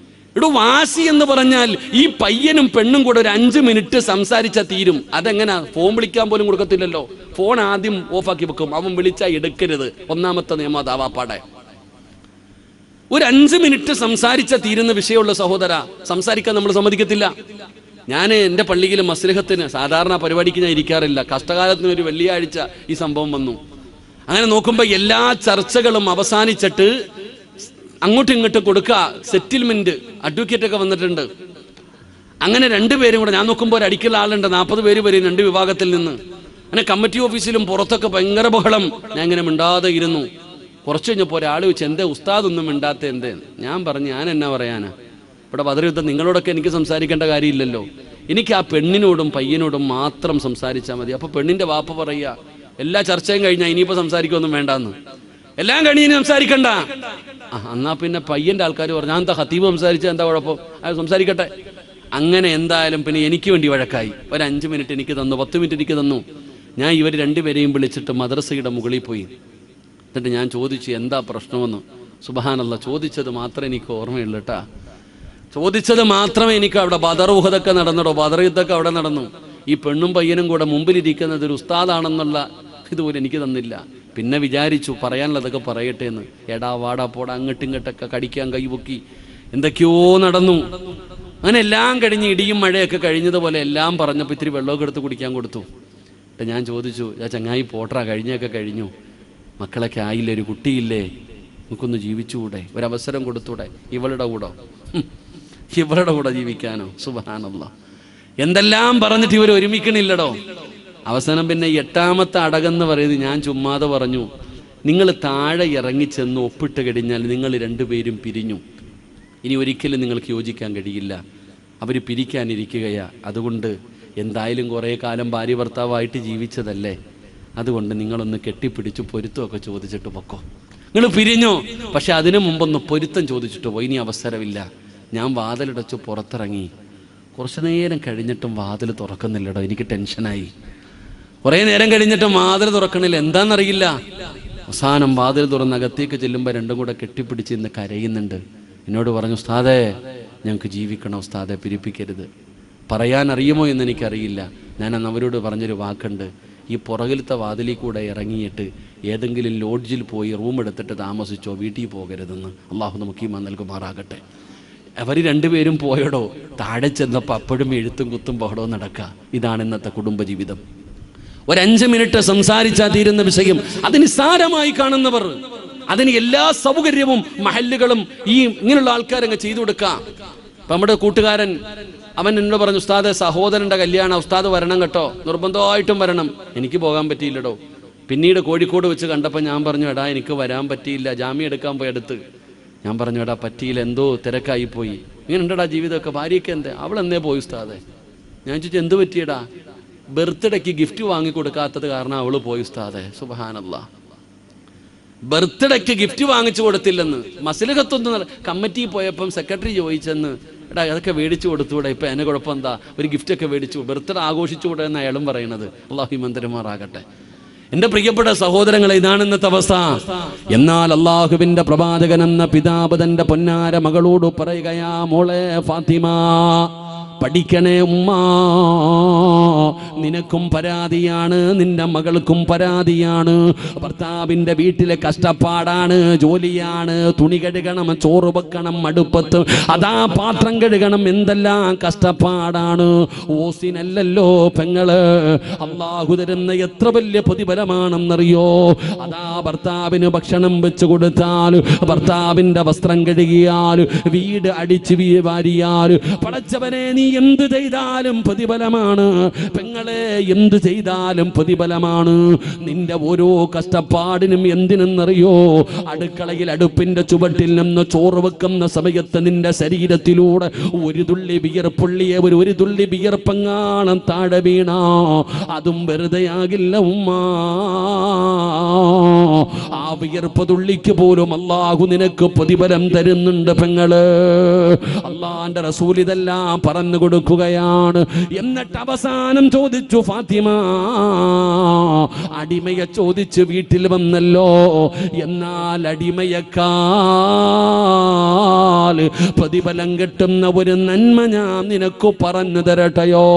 വാശി എന്ന് പറഞ്ഞാൽ ഈ പയ്യനും പെണ്ണും കൂടെ ഒരു 5 മിനിറ്റ് സംസാരിച്ചാൽ തീരും. അതെങ്ങനെ? ഫോൺ വിളിക്കാൻ പോലും കൊടുക്കത്തില്ലല്ലോ. ഫോൺ ആദ്യം ഓഫാക്കി വെക്കും. അവൻ വിളിച്ചാൽ എടുക്കരുത്, ഒന്നാമത്തെ നിയമം അതാവാപ്പാടെ. ഒരു 5 മിനിറ്റ് സംസാരിച്ചാൽ തീരുന്ന വിഷയമുള്ള സഹോദര, സംസാരിക്കാൻ നമ്മൾ സമ്മതിക്കത്തില്ല. ഞാൻ എൻ്റെ പള്ളിയിൽ മസ്ലിഹത്തിന് സാധാരണ പരിപാടിക്ക് ഞാൻ ഇരിക്കാറില്ല. കഷ്ടകാലത്തിന് ഒരു വെള്ളിയാഴ്ച ഈ സംഭവം വന്നു. അങ്ങനെ നോക്കുമ്പോൾ എല്ലാ ചർച്ചകളും അവസാനിച്ചിട്ട് അങ്ങോട്ടും ഇങ്ങോട്ടും കൊടുക്കുക, സെറ്റിൽമെന്റ്, അഡ്വക്കേറ്റ് ഒക്കെ വന്നിട്ടുണ്ട്. അങ്ങനെ 2 പേരും കൂടെ, ഞാൻ നോക്കുമ്പോൾ ഒരു അടിക്കുള്ള ആളുണ്ട്, 40 പേര് വരും 2 വിഭാഗത്തിൽ നിന്ന്. അങ്ങനെ കമ്മിറ്റി ഓഫീസിലും പുറത്തൊക്കെ ഭയങ്കര ബഹളം. ഞാൻ ഇങ്ങനെ മിണ്ടാതെ ഇരുന്നു. കുറച്ച് കഴിഞ്ഞപ്പോൾ ഒരാൾ ചോദിച്ചു, എന്തേ ഉസ്താദ് ഒന്നും മിണ്ടാത്ത എന്തേ? ഞാൻ പറഞ്ഞു, ഞാൻ എന്നാ പറയാനാ, ഇവിടെ ബദർ യുദ്ധം നിങ്ങളോടൊക്കെ എനിക്ക് സംസാരിക്കേണ്ട കാര്യമില്ലല്ലോ. എനിക്ക് ആ പെണ്ണിനോടും പയ്യനോടും മാത്രം സംസാരിച്ചാൽ മതി. അപ്പൊ പെണ്ണിന്റെ വാപ്പ പറയുക, എല്ലാ ചർച്ചയും കഴിഞ്ഞാൽ ഇനിയിപ്പോ സംസാരിക്കൊന്നും വേണ്ടെന്ന്, എല്ലാം കഴിഞ്ഞ് ഇനി സംസാരിക്കണ്ട. എന്നാ പിന്നെ പയ്യന്റെ ആൾക്കാർ പറഞ്ഞു, ഞാൻ എന്താ ഖത്തീബ് സംസാരിച്ചാൽ എന്താ കുഴപ്പം, അത് സംസാരിക്കട്ടെ. അങ്ങനെ എന്തായാലും പിന്നെ എനിക്ക് വേണ്ടി വഴക്കായി. ഒരു 5 മിനിറ്റ് എനിക്ക് തന്നു, 10 മിനിറ്റ് എനിക്ക് തന്നു. ഞാൻ ഇവർ 2 പേരെയും വിളിച്ചിട്ട് മദ്രസയുടെ മുകളിൽ പോയി. എന്നിട്ട് ഞാൻ ചോദിച്ചു, എന്താ പ്രശ്നമെന്ന്. സുബ്ഹാനല്ലാഹ്, ചോദിച്ചത് മാത്രമേ എനിക്ക് ഓർമ്മയുള്ളൂ കേട്ടാ. ചോദിച്ചത് മാത്രമേ എനിക്ക്. അവിടെ ബദർ ഉഹദൊക്കെ നടന്നടോ, ബദർ യുദ്ധമൊക്കെ അവിടെ നടന്നു. ഈ പെണ്ണും പയ്യനും കൂടെ മുമ്പിലിരിക്കുന്നത് ഒരു ഉസ്താദാണെന്നുള്ള ഇതുപോലെ എനിക്ക് തന്നില്ല. പിന്നെ വിചാരിച്ചു പറയാനുള്ളതൊക്കെ പറയട്ടെ എന്ന്. എടാ വാടാ പോടാ, അങ്ങോട്ടും ഇങ്ങോട്ടൊക്കെ കടിക്കാൻ കൈപൊക്കി എന്തൊക്കെയോ നടന്നു. അങ്ങനെ എല്ലാം കഴിഞ്ഞ് ഇടിയും മഴയൊക്കെ കഴിഞ്ഞതുപോലെ എല്ലാം പറഞ്ഞപ്പോൾ ഇത്തിരി വെള്ളമൊക്കെ എടുത്ത് കുടിക്കാൻ കൊടുത്തു. എന്നിട്ട് ഞാൻ ചോദിച്ചു, ചങ്ങായി പോട്ടറാ, കഴിഞ്ഞൊക്കെ കഴിഞ്ഞു, മക്കളൊക്കെ ആയില്ലേ, ഒരു കുട്ടിയില്ലേ, നമുക്കൊന്ന് ജീവിച്ചുകൂടെ, ഒരവസരം കൊടുത്തൂടെ? ഇവളുടെ കൂടെ ജീവിക്കാനോ? സുബ്ഹാനല്ലാഹ്, എന്തെല്ലാം പറഞ്ഞിട്ട് ഇവർ ഒരുമിക്കണില്ലടോ. അവസാനം പിന്നെ 8ാമത്തെ അടകെന്ന് പറയുന്നത് ഞാൻ ചുമ്മാതെ പറഞ്ഞു, നിങ്ങൾ താഴെ ഇറങ്ങിച്ചെന്ന് ഒപ്പിട്ട് കഴിഞ്ഞാൽ നിങ്ങൾ 2 പേരും പിരിഞ്ഞു, ഇനി ഒരിക്കലും നിങ്ങൾക്ക് യോജിക്കാൻ കഴിയില്ല. അവർ പിരിക്കാനിരിക്കുകയാ. അതുകൊണ്ട് എന്തായാലും കുറേ കാലം ഭാര്യ ഭർത്താവായിട്ട് ജീവിച്ചതല്ലേ, അതുകൊണ്ട് നിങ്ങളൊന്ന് കെട്ടിപ്പിടിച്ച് പൊരുത്തമൊക്കെ ചോദിച്ചിട്ട് പൊക്കോ. നിങ്ങൾ പിരിഞ്ഞോ, പക്ഷെ അതിനു മുമ്പൊന്ന് പൊരുത്തം ചോദിച്ചിട്ട് പോയി, ഇനി അവസരമില്ല. ഞാൻ വാതിലടച്ച് പുറത്തിറങ്ങി. കുറച്ചു നേരം കഴിഞ്ഞിട്ടും വാതിൽ തുറക്കുന്നില്ലടോ. എനിക്ക് ടെൻഷനായി. കുറേ നേരം കഴിഞ്ഞിട്ടും വാതിൽ തുറക്കണില്ല, എന്താണെന്നറിയില്ല. അവസാനം വാതിൽ തുറന്ന് അകത്തേക്ക് ചെല്ലുമ്പോൾ 2 കൂടെ കെട്ടിപ്പിടിച്ച് ഇന്ന് കരയുന്നുണ്ട്. എന്നോട് പറഞ്ഞു, ഉസ്താദേ ഞങ്ങൾക്ക് ജീവിക്കണം ഉസ്താദെ, പിരിപ്പിക്കരുത്. പറയാൻ അറിയുമോ എന്ന് എനിക്കറിയില്ല. ഞാൻ അന്ന് അവരോട് പറഞ്ഞൊരു വാക്കുണ്ട്, ഈ പുറകിലത്തെ വാതിലിൽ കൂടെ ഇറങ്ങിയിട്ട് ഏതെങ്കിലും ലോഡ്ജിൽ പോയി റൂം എടുത്തിട്ട് താമസിച്ചോ, വീട്ടിൽ പോകരുതെന്ന്. അള്ളാഹു നമുക്ക് ഈമാൻ നൽകുമാറാകട്ടെ. അവർ 2 പേരും പോയടോ. താഴെ ചെന്നപ്പോൾ അപ്പോഴും എഴുത്തും കുത്തും ബഹളവും നടക്കുക. ഇതാണ് ഇന്നത്തെ കുടുംബജീവിതം. ഒരു 5 മിനിറ്റ് സംസാരിച്ചാൽ തീരുന്ന വിഷയം അത് നിസ്സാരമായി കാണുന്നവർ, അതിന് എല്ലാ സൗകര്യവും മഹല്ലുകളും ഈ ഇങ്ങനെയുള്ള ആൾക്കാരങ്ങ് ചെയ്തു കൊടുക്കാം. ഇപ്പം നമ്മുടെ കൂട്ടുകാരൻ അവൻ എന്നോട് പറഞ്ഞു, ഉസ്താദ് സഹോദരൻ്റെ കല്യാണം, ഉസ്താദ് വരണം കേട്ടോ, നിർബന്ധമായിട്ടും വരണം. എനിക്ക് പോകാൻ പറ്റിയില്ലടോ. പിന്നീട് കോഴിക്കോട് വെച്ച് കണ്ടപ്പോൾ ഞാൻ പറഞ്ഞു, എടാ എനിക്ക് വരാൻ പറ്റിയില്ല, ജാമ്യം എടുക്കാൻ പോയി അടുത്ത്. ഞാൻ പറഞ്ഞു, എടാ പറ്റിയില്ല, എന്തോ തിരക്കായിപ്പോയി. ഇങ്ങനെ ഉണ്ടടാ ജീവിതമൊക്കെ, ഭാര്യയ്ക്ക് എന്തേ, അവൾ എന്നേ പോയി ഉസ്താദെ. ഞാൻ ചോദിച്ചു, എന്ത് പറ്റിയടാ? ബർത്ത്ഡേക്ക് ഗിഫ്റ്റ് വാങ്ങിക്കൊടുക്കാത്തത് കാരണം അവള് പോയി ഉസ്താദെ. സുബ്ഹാനല്ലാഹ്, ബർത്ത്ഡേക്ക് ഗിഫ്റ്റ് വാങ്ങിച്ചു കൊടുത്തില്ലെന്ന്. മസ്ലിഹത്തൊന്നും കമ്മിറ്റി പോയപ്പം സെക്രട്ടറി ചോദിച്ചെന്ന്, എടാ അതൊക്കെ മേടിച്ചു കൊടുത്തൂടെ, ഇപ്പം എന്നെ കുഴപ്പം എന്താ, ഒരു ഗിഫ്റ്റൊക്കെ മേടിച്ചു, ബർത്ത്ഡേ ആഘോഷിച്ചുകൂടെ എന്ന് അയാളും പറയണത്. അള്ളാഹു മന്ത്രിമാറാകട്ടെ. എന്റെ പ്രിയപ്പെട്ട സഹോദരങ്ങളെ, ഇതാണ് ഇന്നത്തെ അവസ്ഥ. എന്നാൽ അള്ളാഹുവിന്റെ പ്രവാചകൻ എന്ന പിതാവ് തന്റെ പൊന്നാര മകളോട് പറയുകയാ, മോളെ ഫാത്തിമ, പഠിക്കണേ ഉമ്മ. നിനക്കും പരാതിയാണ്, നിന്റെ മകൾക്കും പരാതിയാണ്. ഭർത്താവിന്റെ വീട്ടിലെ കഷ്ടപ്പാടാണ്, ജോലിയാണ്, തുണി കഴുകണം, ചോറ് വെക്കണം അടുപ്പത്ത്, അതാ പാത്രം കഴുകണം, എന്തെല്ലാം കഷ്ടപ്പാടാണ്. ഓസിനല്ലല്ലോ പെങ്ങള് അള്ളാഹു തരുന്ന എത്ര വലിയ പ്രതിഫലമാണെന്നറിയോ. അതാ ഭർത്താവിന് ഭക്ഷണം വെച്ച് കൊടുത്താൽ, ഭർത്താവിന്റെ വസ്ത്രം കഴുകിയാൽ, വീട് അടിച്ച് വാരിയാൽ, പടച്ചവനെ നീ എന്ത് ചെയ്താലും പ്രതിഫലമാണ് പെങ്ങളെ, എന്ത് ചെയ്താലും പ്രതിഫലമാണ്. നിന്റെ ഓരോ കഷ്ടപ്പാടിനും എന്തിനെന്നറിയോ, അടുക്കളയിൽ അടുപ്പിന്റെ ചുവട്ടിൽ നിന്ന് ചോറ് വെക്കുന്ന സമയത്ത് നിന്റെ ശരീരത്തിലൂടെ ഒരു തുള്ളി വിയർപ്പുള്ളിയെ ഒരു തുള്ളി വിയർപ്പെങ്ങാണം താഴെ വീണ അതും വെറുതെ ആകില്ല ഉമ്മ. ആ വിയർപ്പ് തുള്ളിക്ക് പോലും അല്ലാഹു നിനക്ക് പ്രതിഫലം തരുന്നുണ്ട് പെങ്ങള്. അള്ളാന്റെ റസൂൽ ഇതെല്ലാം പറഞ്ഞു കൊടുക്കുകയാണ്. എന്നിട്ട് അവസാനം ചോദിച്ചു ഫാത്തിമ, അടിമയെ ചോദിച്ച് വീട്ടിൽ വന്നല്ലോ, എന്നാൽ അടിമയേക്കാൾ പ്രതിഫലം കിട്ടുന്ന ഒരു നന്മ ഞാൻ നിനക്ക് പറഞ്ഞു തരട്ടെയോ?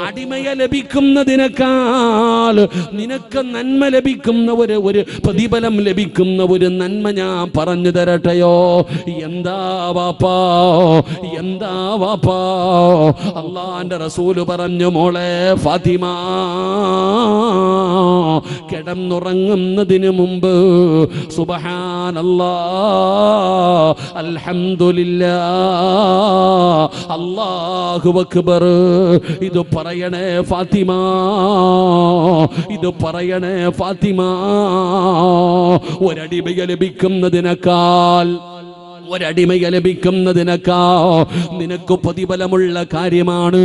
അടിമയെ ലഭിക്കുന്നതിനേക്കാൾ നിനക്ക് നന്മ ലഭിക്കുന്ന ഒരു പ്രതിഫലം ലഭിക്കുന്ന ഒരു നന്മ ഞാൻ പറഞ്ഞു തരട്ടെയോ? എന്താ വാപ്പാ, എന്താ വാപ്പാ? അള്ളാന്റെ റസൂല് പറഞ്ഞു, മോളെ ഫാത്തിമ, കിടന്നുറങ്ങുന്നതിന് മുമ്പ് സുബ്ഹാനല്ലാഹ്, അൽഹംദുലില്ലാഹ്, അല്ലാഹു അക്ബർ ഇത് പറയണേ ഫാത്തിമ, ഇത് പറയണേ ഫാത്തിമ. ഒരടിമയെ ലഭിക്കുന്നതിനേക്കാൾ നിനക്ക് പ്രതിഫലമുള്ള കാര്യമാണ്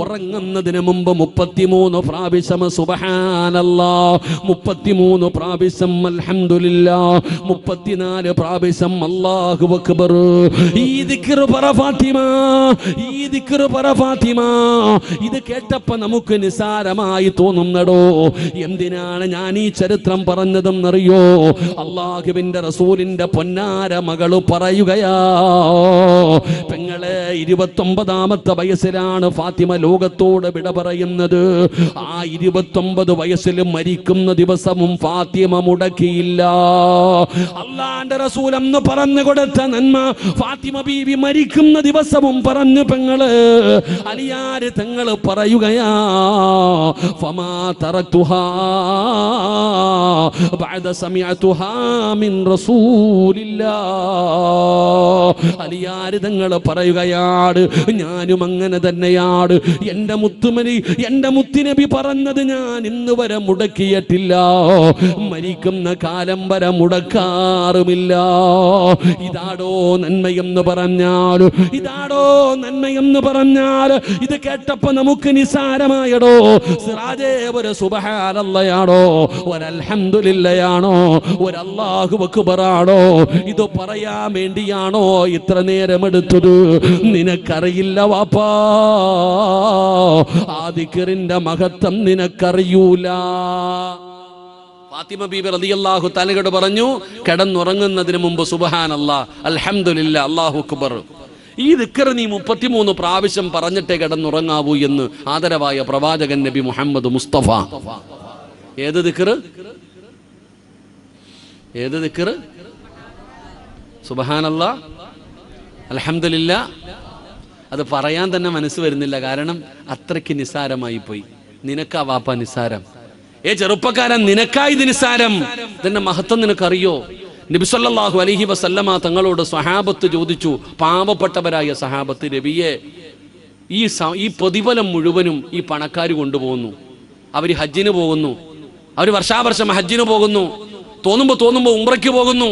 ഉറങ്ങുന്നതിന് മുമ്പ് 33 പ്രാവശ്യം സുബ്ഹാനല്ലാഹ്, 33 പ്രാവശ്യം അൽഹംദുലില്ലാഹ്, 34 പ്രാവശ്യം അല്ലാഹു അക്ബർ. ഈ ദിക്ർ പറ ഫാത്തിമ, ഈ ദിക്ർ പറ ഫാത്തിമ. ഇത് കേട്ടപ്പോൾ നമുക്ക് നിസാരമായി തോന്നുന്നടോ. എന്തിനാണ് ഞാൻ ഈ ചരിത്രം പറഞ്ഞതെന്നറിയോ? അല്ലാഹുവിന്റെ റസൂലിന്റെ പൊന്നാര മകള് പറയൂ, പെങ്ങളെ 29ാമത്തെ വയസ്സിലാണ് ഫാത്തിമ ലോകത്തോട് വിട പറയുന്നത്. ആ 29 വയസ്സിൽ മരിക്കുന്ന ദിവസവും ഫാത്തിമ മുടക്കിയില്ല. അള്ളാന്റെ റസൂൽ അന്ന് പറഞ്ഞു കൊടുത്ത നന്മ ഫാത്തിമ ബീവി മരിക്കുന്ന ദിവസവും പറഞ്ഞു. പെങ്ങള് അലിയാര് തങ്ങൾ പറയുകയാ, ഫമാ തറക്തുഹാ ബഅദ സമിഅതുഹാ മിൻ റസൂലില്ലാഹ്. അലിയാര് തങ്ങൾ പറയുകയാണ്, ഞാനും അങ്ങനെ തന്നെയാണ്. എന്റെ മുത്തുനബി പറഞ്ഞത് ഞാൻ ഇന്ന് വരെ മുടക്കിയിട്ടില്ല, മരിക്കുന്ന കാലം വരെ മുടക്കാറുമില്ല. ഇതാടോ നന്മയെന്ന് പറഞ്ഞാൽ, ഇതാടോ നന്മയെന്ന് പറഞ്ഞാൽ, ഇത് കേട്ടപ്പോ നമുക്ക് നിസാരമായടോ. സിറാജേ, ഒരു സുബ്ഹാനല്ലാഹയാണോ, ഒരു അൽഹംദുലില്ലാഹയാണോ, ഒരു അല്ലാഹു അക്ബറാണോ? ഇത് പറയാൻ വേണ്ടിയാണോ ഇത്ര നേരം എടുത്തത്? നിനക്കറിയില്ല വാപ്പാ, ആ ദിക്റിന്റെ മഹത്വം നിനക്കറിയൂല. ഫാത്തിമ ബീബി റളിയല്ലാഹു തആലയോട് പറഞ്ഞു, കിടന്നുറങ്ങുന്നതിന് മുമ്പ് സുബ്ഹാനല്ലാഹ്, അൽഹംദുലില്ലാഹ്, അല്ലാഹു അക്ബർ, ഈ ദിക്ർ നീ 33 പ്രാവശ്യം പറഞ്ഞിട്ടേ കിടന്നുറങ്ങാവൂ എന്ന് ആദരവായ പ്രവാചകൻ നബി മുഹമ്മദ് മുസ്തഫ. ഏത് ദിക്ർ? ഏത് ദിക്ർ? സുബ്ഹാനല്ലാഹ്, അൽഹംദുലില്ലാഹ്. അത് പറയാൻ തന്നെ മനസ്സ് വരുന്നില്ല, കാരണം അത്രയ്ക്ക് നിസാരമായി പോയി. നിനക്കാ വാപ്പ നിസാരം? ചെറുപ്പക്കാരൻ, നിനക്കായി ഇത് നിസാരം? ഇതിന്റെ മഹത്വം നിനക്കറിയോ? നബി സല്ലല്ലാഹു അലൈഹി വസല്ലമ തങ്ങളോട് സ്വഹാബത്ത് ചോദിച്ചു, പാവപ്പെട്ടവരായ സഹാബത്ത്, നബിയെ, ഈ പ്രതിഫലം മുഴുവനും ഈ പണക്കാർ കൊണ്ടുപോകുന്നു. അവർ ഹജ്ജിന് പോകുന്നു, അവർ വർഷാവർഷം ഹജ്ജിന് പോകുന്നു, തോന്നുമ്പോ ഉംറയ്ക്ക് പോകുന്നു,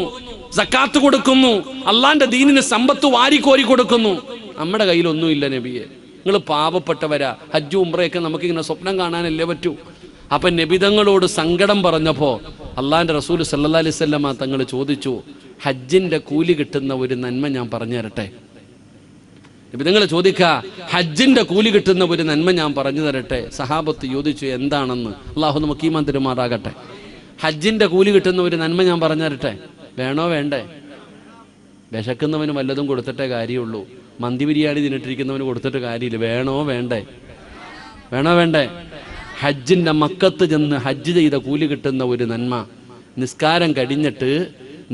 സക്കാത്ത് കൊടുക്കുന്നു, അള്ളാന്റെ ദീനിന് സമ്പത്ത് വാരിക്കോരി കൊടുക്കുന്നു. നമ്മുടെ കയ്യിലൊന്നുമില്ല നബിയെ, നിങ്ങൾ പാവപ്പെട്ടവരാ, ഹജ്ജ് ഉംറയൊക്കെ നമുക്കിങ്ങനെ സ്വപ്നം കാണാനല്ലേ പറ്റൂ. അപ്പൊ നബിതങ്ങളോട് സങ്കടം പറഞ്ഞപ്പോ അള്ളാന്റെ റസൂൽ സല്ലല്ലാഹു അലൈഹി വസല്ലമ തങ്ങൾ ചോദിച്ചു, ഹജ്ജിന്റെ കൂലി കിട്ടുന്ന ഒരു നന്മ ഞാൻ പറഞ്ഞു തരട്ടെ? നബിതങ്ങൾ ചോദിക്ക, ഹജ്ജിന്റെ കൂലി കിട്ടുന്ന ഒരു നന്മ ഞാൻ പറഞ്ഞു തരട്ടെ? സഹാബത്ത് ചോദിച്ചു, എന്താണെന്ന്? അള്ളാഹു നമുക്ക് ഈമാൻ തരുമാറാകട്ടെ. ഹജ്ജിന്റെ കൂലി കിട്ടുന്ന ഒരു നന്മ ഞാൻ പറഞ്ഞു തരട്ടെ? വേണോ വേണ്ടേ? വിശക്കുന്നവന് വല്ലതും കൊടുത്തിട്ടേ കാര്യമുള്ളൂ. മന്തി ബിരിയാണി തിന്നിട്ടിരിക്കുന്നവന് കൊടുത്തിട്ട് കാര്യമില്ല. വേണോ വേണ്ടേ? ഹജ്ജിൻ്റെ മക്കത്ത് ചെന്ന് ഹജ്ജ് ചെയ്ത കൂലി കിട്ടുന്ന ഒരു നന്മ, നിസ്കാരം കഴിഞ്ഞിട്ട്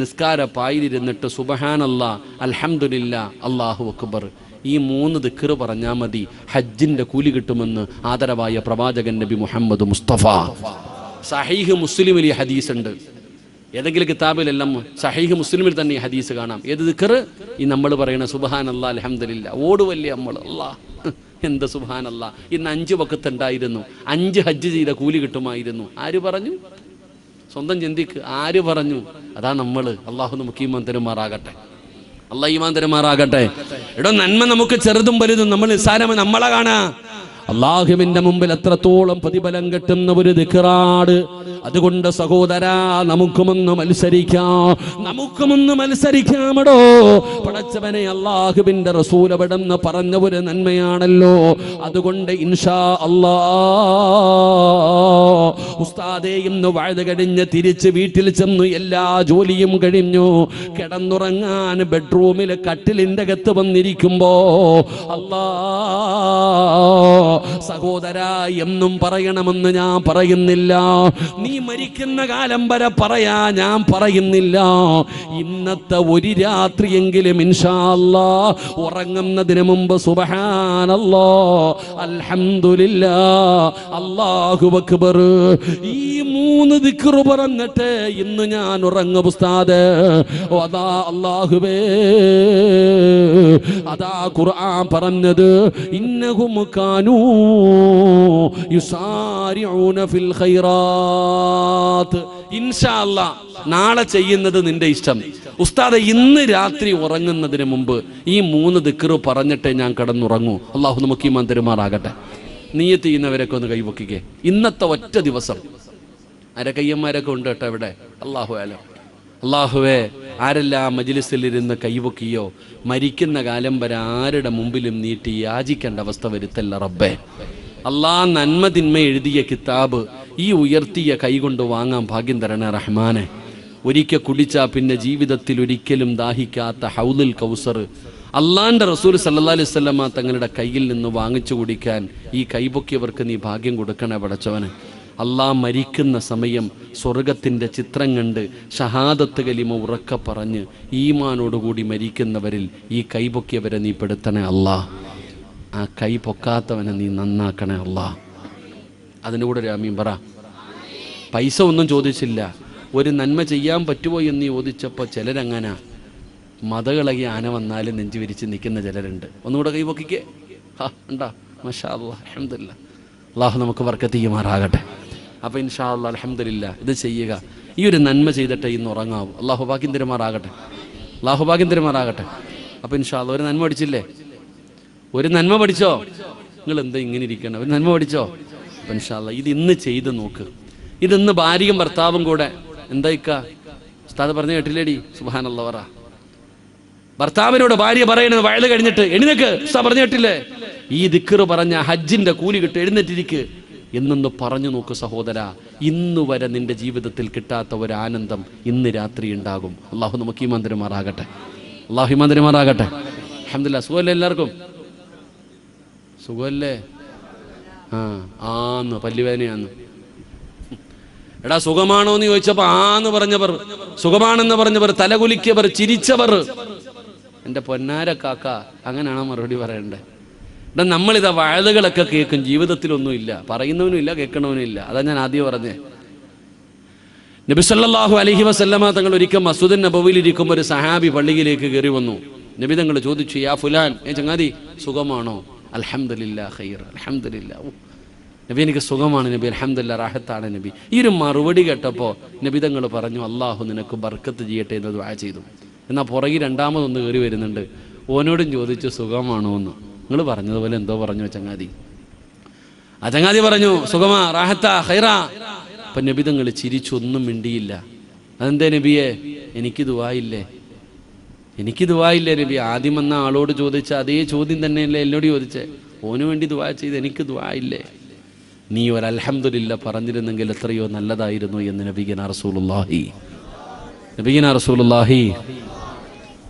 നിസ്കാര പായിലിരുന്നിട്ട് സുബ്ഹാനല്ലാ, അൽഹംദുലില്ലാ, അല്ലാഹു അക്ബർ, ഈ 3 ദിക്ർ പറഞ്ഞാൽ മതി, ഹജ്ജിൻ്റെ കൂലി കിട്ടുമെന്ന് ആദരവായ പ്രവാചകൻ നബി മുഹമ്മദ് മുസ്തഫ. സഹീഹ് മുസ്ലിമിൽ ഈ ഹദീസ് ഉണ്ട്. ഏതെങ്കിലും കിതാബിലെല്ലാം സഹീഹ് മുസ്ലിമിൽ തന്നെ ഈ ഹദീസ് കാണാം. ഏത് ദിക്ർ? ഈ നമ്മൾ പറയുന്ന സുബ്ഹാനല്ലാ, അൽഹംദുലില്ലാ. ഓടുവല്ലേ നമ്മൾ, അല്ലാ എന്ത് സുബ്ഹാനല്ലാ. ഇന്ന് 5 വഖത്ത് ഉണ്ടായിരുന്നു, 5 ഹജ്ജ് ചെയ്ത കൂലി കിട്ടുമായിരുന്നു. ആര് പറഞ്ഞു? സ്വന്തം ചിന്തിക്ക്. ആര് പറഞ്ഞു? അതാ നമ്മൾ. അള്ളാഹു നമുക്ക് ഈമാൻ തരുമാറാകട്ടെ. അള്ളാഹ് ഈമാൻ തരുമാറാകട്ടെ. എടോ, നന്മ നമുക്ക് ചെറുതും വലുതും നമ്മൾ നിസ്സാരമായി നമ്മളെ കാണാ. അള്ളാഹുവിന്റെ മുമ്പിൽ എത്രത്തോളം പ്രതിഫലം കിട്ടുന്ന ഒരു ദിക്റാണ്. അതുകൊണ്ട് സഹോദരാ, നമുക്കുമൊന്ന് മത്സരിക്കാമടോ. പടച്ചവനെ, അള്ളാഹുവിന്റെ റസൂൽ അവിടെന്ന് പറഞ്ഞ ഒരു നന്മയാണല്ലോ. അതുകൊണ്ട് ഇൻഷാ അല്ലാഹ് ഉസ്താദേ, ഇന്ന് വഅദ് കഴിഞ്ഞ് തിരിച്ച് വീട്ടിൽ ചെന്നു എല്ലാ ജോലിയും കഴിഞ്ഞു കിടന്നുറങ്ങാൻ ബെഡ്റൂമിൽ കട്ടിലിന്റെ അകത്ത് വന്നിരിക്കുമ്പോ അല്ലാഹ് സഹോദരാ, എന്നും പറയണമെന്ന് ഞാൻ പറയുന്നില്ല. നീ മരിക്കുന്ന കാലം വരെ പറയാ ഞാൻ പറയുന്നില്ല. ഇന്നത്തെ ഒരു രാത്രിയെങ്കിലും ഇൻഷാ അല്ലാഹ് ഉറങ്ങുന്നതിന് മുമ്പ് സുബ്ഹാനല്ലാഹ്, അൽഹംദുലില്ലാഹ്, അല്ലാഹു അക്ബർ, ഈ 3 ദിക്ർ പറഞ്ഞിട്ട് ഇന്ന് ഞാൻ ഉറങ്ങും ഉസ്താദ്. അതാ അല്ലാഹുവേ, അതാ ഖുർആൻ പറഞ്ഞത്, ഇന്നഹും കാനൂ യുസാരിഊന ഫിൽ ഖൈറാത്ത്. ഇൻഷാ അല്ലാഹ് നാളെ ചെയ്യുന്നത് നിന്റെ ഇഷ്ടം. ഉസ്താദ്, ഇന്ന് രാത്രി ഉറങ്ങുന്നതിന് മുമ്പ് ഈ 3 ദിക്ർ പറഞ്ഞിട്ടേ ഞാൻ കിടന്നുറങ്ങൂ. അള്ളാഹു നമുക്ക് ഈമാൻ തരുമാറാകട്ടെ. നിയ്യത്ത് ചെയ്യുന്നവരൊക്കെ ഒന്ന് കൈവക്കിക്കേ. ഇന്നത്തെ ഒറ്റ ദിവസം അരക്കയ്യന്മാരൊക്കെ ഉണ്ട് കേട്ടോ ഇവിടെ. അല്ലാഹുവേ, ആരെല്ലാം മജ്ലിസിലിരുന്ന് കൈവക്കിയോ മരിക്കുന്ന കാലം വരെ ആരുടെ മുമ്പിലും നീട്ടി യാചിക്കേണ്ട അവസ്ഥ വരുത്തല്ല റബ്ബേ. അല്ലാഹ് നന്മ തിന്മ എഴുതിയ കിതാബ് ഈ ഉയർത്തിയ കൈകൊണ്ട് വാങ്ങാൻ ഭാഗ്യം തരണേ റഹ്മാനെ. ഒരിക്കൽ കുടിച്ചാ പിന്നെ ജീവിതത്തിൽ ഒരിക്കലും ദാഹിക്കാത്ത ഹൗലുൽ കൗസർ അള്ളാന്റെ റസൂൽ സല്ലല്ലാഹു അലൈഹി വസല്ലമ തങ്ങളുടെ കയ്യിൽ നിന്ന് വാങ്ങിച്ചു കുടിക്കാൻ ഈ കൈപൊക്കിയവർക്ക് നീ ഭാഗ്യം കൊടുക്കണേ പടച്ചവനെ. അള്ളാഹ് മരിക്കുന്ന സമയം സ്വർഗത്തിൻ്റെ ചിത്രം കണ്ട് ഷഹാദത്ത് കലിമ ഉറക്കെ പറഞ്ഞ് ഈമാനോടുകൂടി മരിക്കുന്നവരിൽ ഈ കൈപൊക്കിയവരെ നീ പെടുത്തണേ അല്ലാഹ്. ആ കൈ പൊക്കാത്തവനെ നീ നന്നാക്കണേ അല്ലാഹ്. അതിൻ്റെ കൂടെ ഒരു ആമീൻ പറ. പൈസ ഒന്നും ചോദിച്ചില്ല, ഒരു നന്മ ചെയ്യാൻ പറ്റുമോ എന്ന് ചോദിച്ചപ്പോൾ ചിലരങ്ങനെ മതകളകി ആന വന്നാലും നെഞ്ചു വിരിച്ച് നിൽക്കുന്ന ചിലരുണ്ട്. ഒന്നുകൂടെ കൈ പൊക്കിക്കേ. ഉണ്ടാ, മാഷാ അല്ലാഹ്, അൽഹംദുലില്ലാഹ്. അള്ളാഹു നമുക്ക് ബർക്കത്ത് ചെയ്യുമാറാകട്ടെ. അപ്പോൾ ഇൻഷാ അല്ലാഹ് അൽഹംദുലില്ലാഹ് ഇത് ചെയ്യുക. ഈ ഒരു നന്മ ചെയ്തിട്ട് ഇന്ന് ഉറങ്ങാവും. അള്ളാഹു ഭാഗ്യം തരുമാറാകട്ടെ. അപ്പോൾ ഇൻഷാ അല്ലാഹ് ഒരു നന്മ പഠിച്ചില്ലേ? ഒരു നന്മ പഠിച്ചോ? നിങ്ങൾ എന്താ ഇങ്ങനെ ഇരിക്കണം? ഒരു നന്മ പഠിച്ചോ? അപ്പോൾ ഇൻഷാ അല്ലാഹ് ഇത് ഇന്ന് ചെയ്ത് നോക്ക്. ഇതിന്ന് ഭാര്യയും ഭർത്താവും കൂടെ എന്താ ഇക്ക ഉസ്താദ് പറഞ്ഞു കേട്ടില്ലേടി? സുബ്ഹാനല്ലാഹ് പറ. ഭർത്താവിനോട് ഭാര്യ പറയുന്നത് വയല് കഴിഞ്ഞിട്ട് എഴുന്നേക്ക്, ഉസ്താദ് പറഞ്ഞു കേട്ടില്ലേ? ഈ ദിക്ർ പറഞ്ഞ ഹജ്ജിന്റെ കൂലി കിട്ടും, എഴുന്നേറ്റിരിക്ക് എന്നൊന്ന് പറഞ്ഞു നോക്ക് സഹോദര. ഇന്നു വരെ നിന്റെ ജീവിതത്തിൽ കിട്ടാത്ത ഒരു ആനന്ദം ഇന്ന് രാത്രി ഉണ്ടാകും. അള്ളാഹു നമുക്ക് ഈമാൻ തരുമാറാകട്ടെ. അൽഹംദുലില്ലാഹ്. സുഖമല്ലേ എല്ലാവർക്കും? സുഖമല്ലേ? ആന്ന് പല്ലുവേദനയാന്ന്. എടാ സുഖമാണോ എന്ന് ചോദിച്ചപ്പോ ആന്ന് പറഞ്ഞവർ, സുഖമാണെന്ന് പറഞ്ഞവർ, തലകുലിക്കവർ, ചിരിച്ചവർ, എൻ്റെ പൊന്നാര കാക്ക, അങ്ങനെയാണോ മറുപടി പറയണ്ടേ? എടാ നമ്മളിതാ വഅദുകളൊക്കെ കേൾക്കും, ജീവിതത്തിലൊന്നുമില്ല, പറയുന്നവനും ഇല്ല, കേൾക്കണവനും ഇല്ല. അതാ ഞാൻ ആദ്യം പറഞ്ഞേ. നബി സല്ലല്ലാഹു അലൈഹി വസല്ലമ തങ്ങൾ ഒരിക്കൽ മസ്ജിദുൻ നബവിയിൽ ഇരിക്കുമ്പോൾ ഒരു സഹാബി പള്ളിയിലേക്ക് കയറി വന്നു. നബി തങ്ങൾ ചോദിച്ചു, യാ ഫുലാൻ, ചങ്ങാതി സുഖമാണോ? അൽഹംദുലില്ലാഹ് ഖൈർ, അൽഹംദുലില്ലാഹ്. നബി എനിക്ക് സുഖമാണ് നബി, അൽഹംദുലില്ലാഹ് റാഹത്താണ് നബി. ഈ ഒരു മറുപടി കേട്ടപ്പോൾ നബി തങ്ങൾ പറഞ്ഞു, അള്ളാഹു നിനക്ക് ബർക്കത്ത് ചെയ്യട്ടെ എന്ന് ദുആ ചെയ്തു. എന്നാൽ പുറകിൽ രണ്ടാമതൊന്ന് കയറി വരുന്നുണ്ട്. ഓനോടും ചോദിച്ചു സുഖമാണോ എന്ന്. നിങ്ങൾ പറഞ്ഞതുപോലെ എന്തോ പറഞ്ഞു ചങ്ങാതി. ആ ചങ്ങാതി പറഞ്ഞു സുഖമാ, റാഹത്താ, ഖൈറാ. അപ്പം നബി തങ്ങൾ ചിരിച്ചൊന്നും മിണ്ടിയില്ല. അതെന്തേ നബിയെ? എനിക്ക് ദുആയില്ലേ നബി? ആദ്യം വന്ന ആളോട് ചോദിച്ച അതേ ചോദ്യം തന്നെയല്ലേ എന്നോട് ചോദിച്ചേ? ഓന് വേണ്ടി ദുആ ചെയ്ത് എനിക്ക് ദുആയില്ലേ? നീ ഒരു അൽഹംദുലില്ലാഹ് പറഞ്ഞിരുന്നെങ്കിൽ എത്രയോ നല്ലതായിരുന്നു എന്ന് നബിഗന റസൂലുള്ളാഹി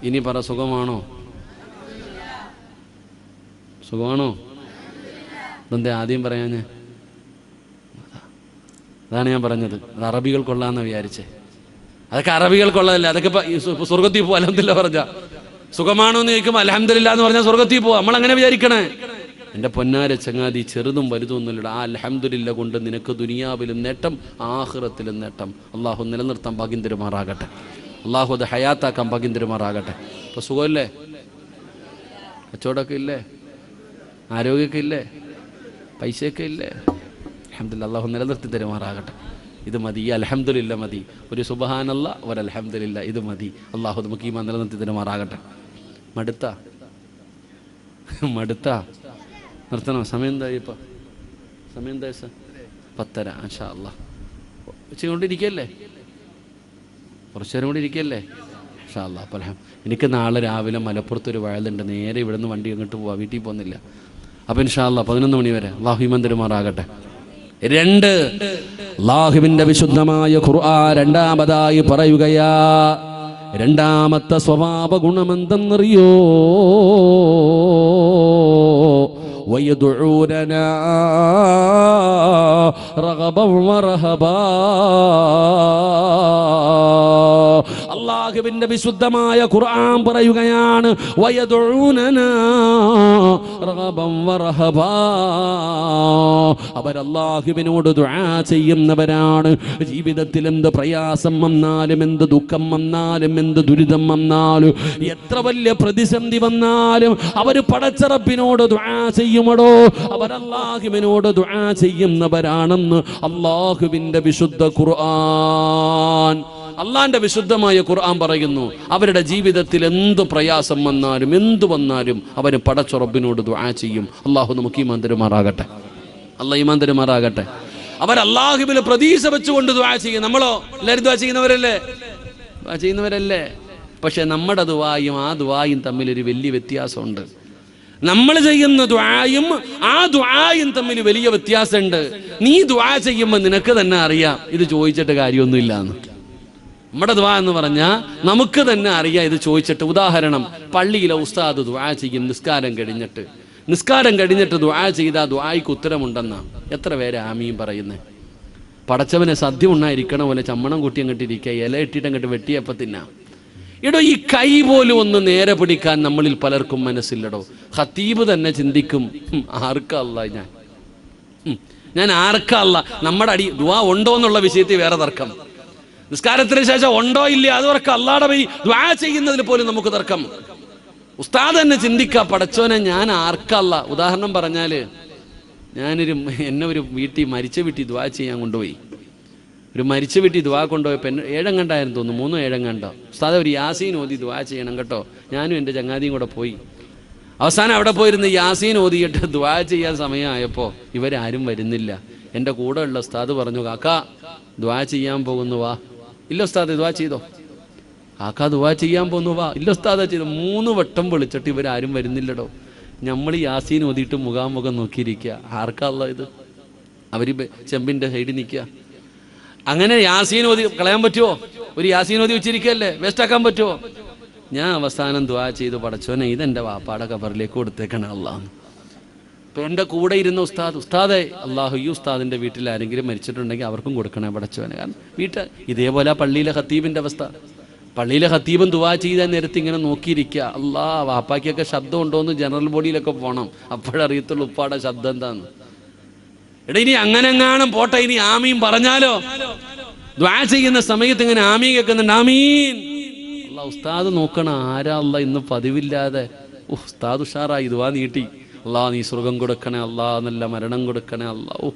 ഇനി പറ, സുഖമാണോ? സുഖമാണോ? അതെന്താ ആദ്യം പറയാഞ്ഞേ? അതാണ് ഞാൻ പറഞ്ഞത്, അത് അറബികൾ കൊള്ളാമെന്ന് വിചാരിച്ചേ. അതൊക്കെ അറബികൾ കൊള്ളതല്ല. അതൊക്കെ ഇപ്പം സ്വർഗത്തിൽ പോവാ. അൽഹംദുലില്ലാ പറഞ്ഞ സുഖമാണോ എന്ന് ചോദിക്കുമ്പോൾ അൽഹംദുലില്ലാ എന്ന് പറഞ്ഞാൽ സ്വർഗത്തിൽ പോവാ. നമ്മളങ്ങനെ വിചാരിക്കണേ. എൻ്റെ പൊന്നാര ചങ്ങാതി, ചെറുതും വലുതൊന്നുമില്ല. ആ അൽഹംദുലില്ലാ കൊണ്ട് നിനക്ക് ദുനിയാവിലും നേട്ടം, ആഖിറത്തിലും നേട്ടം. അള്ളാഹു നിലനിർത്താൻ ഭാഗ്യം തരുമാറാകട്ടെ. അള്ളാഹു അത് ഹയാത്താക്കാൻ ഭാഗ്യം തരുമാറാകട്ടെ. ഇപ്പോൾ സുഖമില്ലേ? കച്ചവടമൊക്കെ ഇല്ലേ? ആരോഗ്യമൊക്കെ ഇല്ലേ? പൈസയൊക്കെ ഇല്ലേ? അൽഹംദുലില്ലാ, അള്ളാഹു നിലനിർത്തി തരുമാറാകട്ടെ. ഇത് മതി, ഈ അൽഹംദുലില്ലാ മതി. ഒരു സുബ്ഹാനല്ലാ, ഒരു അൽഹംദുലില്ലാ, ഇത് മതി. അള്ളാഹു നമുക്ക് ഈമാൻ നിലനിർത്തി തരുമാറാകട്ടെ. മടുത്താ നിർത്തണോ? സമയം എന്തായി? ഇപ്പം സമയം എന്താ? 10:30. മാഷാ അല്ലാഹ്. ഉച്ചകൊണ്ടിരിക്കല്ലേ? കുറച്ചു നേരം കൂടി ഇരിക്കല്ലേ? മാഷാ അല്ലാഹ്. അപ്പം എനിക്ക് നാളെ രാവിലെ മലപ്പുറത്തൊരു വയലുണ്ട്. നേരെ ഇവിടെ നിന്ന് വണ്ടി അങ്ങോട്ട് പോവാം, വീട്ടിൽ പോകുന്നില്ല. അപ്പം ഇൻഷാ അല്ലാഹ് 11 മണി വരെ അള്ളാഹു ഈമാൻ തരുമാറാകട്ടെ. 2, അല്ലാഹുവിന്റെ വിശുദ്ധമായ ഖുർആൻ രണ്ടാമതായി പറയുകയാ. രണ്ടാമത്തെ സ്വഭാവ ഗുണമെന്തെന്നറിയോ? വയദുഊനനാ റഗബൻ വറഹബാ. അല്ലാഹുവിന്റെ വിശുദ്ധമായ ഖുർആൻ പറയുകയാണ്, വയദുഊനനാ റഗബൻ വറഹബാ. അവർ അല്ലാഹുവിനോട് ദുആ ചെയ്യുന്നവരാണ്. ജീവിതത്തിൽ എന്ത് പ്രയാസം വന്നാലും, എന്ത് ദുഃഖം വന്നാലും, എന്ത് ദുരിതം വന്നാലും, എത്ര വലിയ പ്രതിസന്ധി വന്നാലും അവർ പടച്ച റബ്ബിനോട് ദുആ ചെയ്യുമടോ. അവർ അല്ലാഹുവിനോട് ദുആ ചെയ്യുന്നവരാണെന്ന് അല്ലാഹുവിന്റെ വിശുദ്ധ ഖുർആൻ, അള്ളാന്റെ വിശുദ്ധമായ ഖുർആൻ പറയുന്നു. അവരുടെ ജീവിതത്തിൽ എന്ത് പ്രയാസം വന്നാലും, എന്തു വന്നാലും അവർ പടച്ച റബ്ബിനോട് ദുആ ചെയ്യും. അല്ലാഹു നമുക്ക് ഈമാൻ തരുമാറാകട്ടെ. അല്ലാഹു ഈമാൻ തരുമാറാകട്ടെ. അവർ അല്ലാഹുവിൽ പ്രതീക്ഷ വെച്ചുകൊണ്ട് ദുആ ചെയ്യും. നമ്മളോ എല്ലാവരും ദുആ ചെയ്യുന്നവരല്ലേ? പക്ഷെ നമ്മുടെ ദുആയും ആ ദുആയും തമ്മിലൊരു വലിയ വ്യത്യാസമുണ്ട്. നമ്മൾ ചെയ്യുന്ന ദുആയും ആ ദുആയും തമ്മിൽ വലിയ വ്യത്യാസമുണ്ട്. നീ ദുആ ചെയ്യുമ്പോൾ നിനക്ക് തന്നെ അറിയാം ഇത് ചോദിച്ചിട്ട് കാര്യമൊന്നുമില്ല എന്ന്. നമ്മുടെ ദുആ എന്ന് പറഞ്ഞാൽ നമുക്ക് തന്നെ അറിയാം ഇത് ചോദിച്ചിട്ട്. ഉദാഹരണം, പള്ളിയിലെ ഉസ്താദ് ദുആ ചെയ്യും നിസ്കാരം കഴിഞ്ഞിട്ട് ദുആ ചെയ്താൽ ദുആയ്ക്ക് ഉത്തരമുണ്ടെന്നാ. എത്ര പേര് ആമീൻ പറയുന്നേ? പടച്ചവനെ സദ്യ ഉണ്ണായിരിക്കണ പോലെ ചമ്മണം കൂട്ടി അങ്ങോട്ട് ഇരിക്കുക, ഇല ഇട്ടിട്ട് അങ്ങോട്ട് വെട്ടിയപ്പം തിന്നാം. ഇടോ, ഈ കൈ പോലും ഒന്ന് നേരെ പിടിക്കാൻ നമ്മളിൽ പലർക്കും മനസ്സില്ലടോ. ഖത്തീബ് തന്നെ ചിന്തിക്കും, ആർക്കല്ല ഞാൻ ആർക്കല്ല. നമ്മുടെ അടി ദുആ ഉണ്ടോ എന്നുള്ള വിഷയത്തിൽ വേറെ തർക്കം. നിസ്കാരത്തിന് ശേഷം ഉണ്ടോ ഇല്ല അത് തർക്കം. അല്ലാതെ പോയി ദുആ ചെയ്യുന്നതിൽ പോലും നമുക്ക് തർക്കം. ഉസ്താദ് തന്നെ ചിന്തിക്കുക, പടച്ചോനെ ഞാൻ ആർക്കല്ല. ഉദാഹരണം പറഞ്ഞാല്, എന്നെ ഒരു മരിച്ച വീട്ടിൽ ദുആ ചെയ്യാൻ കൊണ്ടുപോയി. ഒരു മരിച്ച വീട്ടിൽ ദുആ കൊണ്ടുപോയപ്പോൾ 7 കണ്ടായിരുന്നു തോന്നുന്നു, 3 7 കണ്ടോ. ഉസ്താദ് ഒരു യാസീൻ ഓതി ദുആ ചെയ്യണം കേട്ടോ. ഞാനും എൻ്റെ ചങ്ങാതിയും കൂടെ പോയി. അവസാനം അവിടെ പോയിരുന്ന് യാസീൻ ഓതിയിട്ട് ദുആ ചെയ്യാൻ സമയമായപ്പോൾ ഇവരാരും വരുന്നില്ല. എൻ്റെ കൂടെ ഉള്ള ഉസ്താദ് പറഞ്ഞു, കാക്കാ ദുആ ചെയ്യാൻ പോകുന്നു വാ. ഇല്ല ഉസ്താദ് ദുആ ചെയ്തോ. കാക്കാ ദുആ ചെയ്യാൻ പോകുന്നു വാ. ഇല്ല ഉസ്താദ് ചെയ്തു. 3 വട്ടം വിളിച്ചിട്ട് ഇവരാരും വരുന്നില്ലടോ. നമ്മൾ യാസീൻ ഓതിയിട്ട് മുഖാമുഖം നോക്കിയിരിക്കുക. ആർക്കല്ല ഇത്? അവർ ചെമ്പിൻ്റെ സൈഡിൽ നിൽക്കുക. അങ്ങനെ യാസീൻ ഓതി കളയാൻ പറ്റുമോ? ഒരു യാസീൻ ഓതി വെച്ചിരിക്കല്ലേ, വേസ്റ്റാക്കാൻ പറ്റുമോ? ഞാൻ അവസാനം ദുആ ചെയ്തു, പടച്ചോനെ ഇതെൻ്റെ വാപ്പാടെ ഖബറിലേക്ക് കൊടുത്തേക്കണം അല്ലാഹ്. ഇപ്പം എൻ്റെ കൂടെ ഇരുന്ന ഉസ്താദെ അല്ലാഹു ഈ ഉസ്താദിൻ്റെ വീട്ടിൽ ആരെങ്കിലും മരിച്ചിട്ടുണ്ടെങ്കിൽ അവർക്കും കൊടുക്കണേ പടച്ചോനെ. കാരണം ഇതേപോലെ പള്ളിയിലെ ഖത്തീബിൻ്റെ അവസ്ഥ. പള്ളിയിലെ ഖത്തീബും ദുആ ചെയ്താൽ നേരത്തെ ഇങ്ങനെ നോക്കിയിരിക്കുക. വാപ്പാക്കൊക്കെ ശബ്ദം ഉണ്ടോയെന്ന് ജനറൽ ബോഡിയിലൊക്കെ പോകണം, അപ്പോഴറിയത്തുള്ളൂ ഉപ്പാടെ ശബ്ദം എന്താന്ന്. എടാ, ഇനി അങ്ങനെങ്ങാനും പോട്ടെ, ഇനി ആമീൻ പറഞ്ഞാലോ? ദുആ ചെയ്യുന്ന സമയത്ത് ഇങ്ങനെ ആമീൻ കേൾക്കുന്നുണ്ട്, ആമീൻ. അല്ലാഹ് ഉസ്താദ് നോക്കണം, ആരാ അല്ലാഹ് ഇന്ന് പതിവില്ലാതെ ഉസ്താദ് ഉഷാറായി ദുആ നീട്ടി. അല്ലാഹ് നീ സ്വർഗം കൊടുക്കണേ, അല്ലാഹ് നല്ല മരണം കൊടുക്കണേ, അല്ലാഹ്.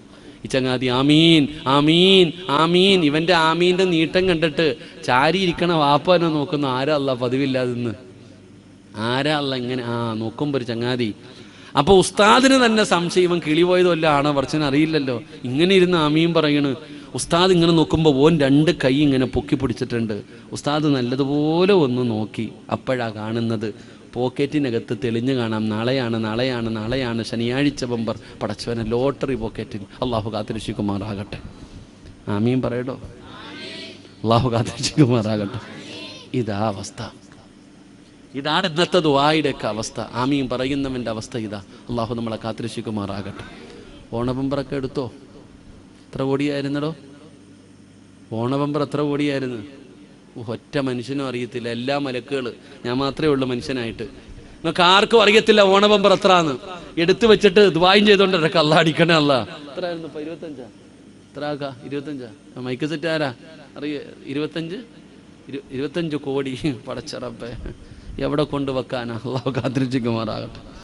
ഈ ചങ്ങാതി ആമീൻ ആമീൻ ആമീൻ. ഇവന്റെ ആമീന്റെ നീട്ടം കണ്ടിട്ട് ചാരിയിരിക്കണ വാപ്പനെ നോക്കുന്ന, ആരാ അല്ലാഹ് പതിവില്ലാതെ ഇന്ന്, ആരാ അല്ലാഹ് ഇങ്ങനെ നോക്കുമ്പോ ഒരു ചങ്ങാതി. അപ്പോൾ ഉസ്താദിന് തന്നെ സംശയം, ഇവൻ കിളി പോയതല്ല ആണോ പറച്ചന് അറിയില്ലല്ലോ. ഇങ്ങനെ ഇരുന്ന് ആമീൻ പറയണ്. ഉസ്താദ് ഇങ്ങനെ നോക്കുമ്പോൾ ഓൻ 2 കൈ ഇങ്ങനെ പൊക്കി പിടിച്ചിട്ടുണ്ട്. ഉസ്താദ് നല്ലതുപോലെ ഒന്ന് നോക്കി. അപ്പോഴാ കാണുന്നത് പോക്കറ്റിനകത്ത് തെളിഞ്ഞു കാണാം, നാളെയാണ് ശനിയാഴ്ച ബമ്പർ. പടച്ചവനെ ലോട്ടറി പോക്കറ്റിൽ. അള്ളാഹു കാത്തിരക്ഷിക്കുമാറാകട്ടെ. ആമീൻ പറയടോ. അള്ളാഹു കാത്തിരക്ഷിക്കുമാറാകട്ടെ. ഇതാ അവസ്ഥ. ഇതാണ് ഇന്നത്തെ ദുആയുടെയൊക്കെ അവസ്ഥ. ആമീൻ പറയുന്നവൻ്റെ അവസ്ഥ ഇതാ. അള്ളാഹു നമ്മളെ കാത്തിരക്ഷിക്കുമാറാകട്ടെ. ഓണബമ്പറൊക്കെ എടുത്തോ? എത്ര കോടിയായിരുന്നടോ ഓണബമ്പർ? എത്ര കോടിയായിരുന്നു? ഒറ്റ മനുഷ്യനും അറിയത്തില്ല. എല്ലാ മലക്കുകൾ, ഞാൻ മാത്രമേ ഉള്ളൂ മനുഷ്യനായിട്ട്. നിങ്ങൾക്ക് ആർക്കും അറിയത്തില്ല ഓണബമ്പർ എത്രയാന്ന്. എടുത്തു വെച്ചിട്ട് ദുആയും ചെയ്തോണ്ടിരക്ക അല്ലാ അടിക്കണേ അല്ലാ. എത്ര ആയിരുന്നു? 25 എത്ര ആക്കാ? 25 മൈക്ക് സെറ്റ് ആരാ അറിയ? 25 കോടി. പടച്ച റബ്ബേ, എവിടെ കൊണ്ടുവെക്കാനാ? അല്ലാഹു കാത്തിരക്ഷിക്കുമാറാകട്ടെ.